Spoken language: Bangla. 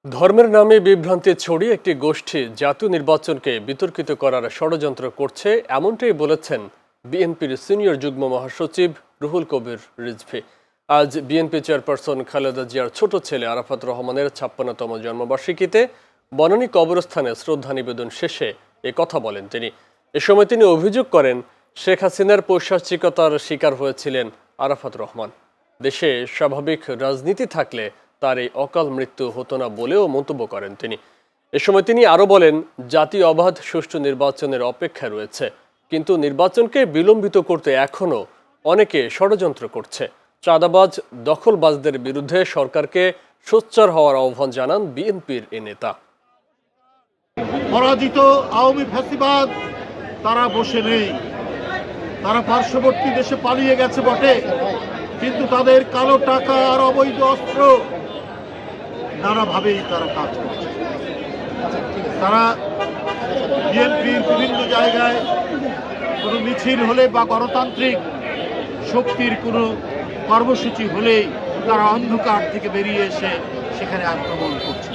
ধর্মের নামে বিভ্রান্তি ছড়িয়ে একটি গোষ্ঠী জাতীয় নির্বাচনকে বিতর্কিত করার ষড়যন্ত্র করছে, এমনটাই বলেছেন বিএনপির সিনিয়র যুগ্ম মহাসচিব রুহুল কবির রিজভী। আজ বিএনপি চেয়ারপারসন খালেদা জিয়ার ছোট ছেলে আরাফাত রহমানের ৫৬তম জন্মবার্ষিকীতে বনানী কবরস্থানে শ্রদ্ধা নিবেদন শেষে এ কথা বলেন তিনি। এ সময় তিনি অভিযোগ করেন, শেখ হাসিনার পৈশাচিকতার শিকার হয়েছিলেন আরাফাত রহমান। দেশে স্বাভাবিক রাজনীতি থাকলে তার এই অকাল মৃত্যু হতো না বলেও মন্তব্য করেন তিনি। এ সময় তিনি আরও বলেন, জাতীয় অবাধ সুষ্ঠু নির্বাচনের অপেক্ষা রয়েছে, কিন্তু নির্বাচনকে বিলম্বিত করতে এখনও অনেকে ষড়যন্ত্র করছে। চাঁদাবাজ দখলবাজদের বিরুদ্ধে সরকারকে সোচ্চার হওয়ার আহ্বান জানান বিএনপির এ নেতা। পরাজিত আওয়ামী ফ্যাসিবাদ তারা বসে নেই, তারা পার্শ্ববর্তী দেশে পালিয়ে গেছে বটে, কিন্তু তাদের কালো টাকা আর অবৈধ অস্ত্র নানাভাবেই তারা কাজ করছে। তারা বিএনপির বিভিন্ন জায়গায় কোনো মিছিল হলে বা গণতান্ত্রিক শক্তির কোনো কর্মসূচি হলেই তারা অন্ধকার থেকে বেরিয়ে এসে সেখানে আক্রমণ করছে।